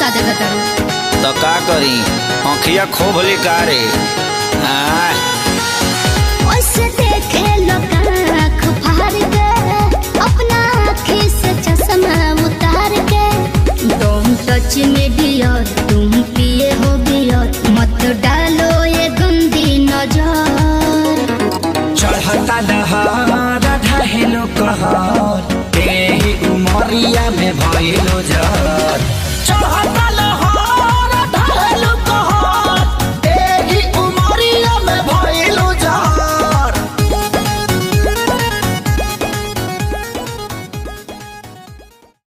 बता दे बताओ। तो का करी आँखिया खूब लिकारे ओसे देखे लोग आँख फाड़ के अपना आँखी से चश्मा उतार के तुम टच में डियर तुम पिए हो बियर मत डालो ये गंदी नजर। चढ़ता दहार ढहेलो कहर तेही उमरिया में भइलो जर चढ़ता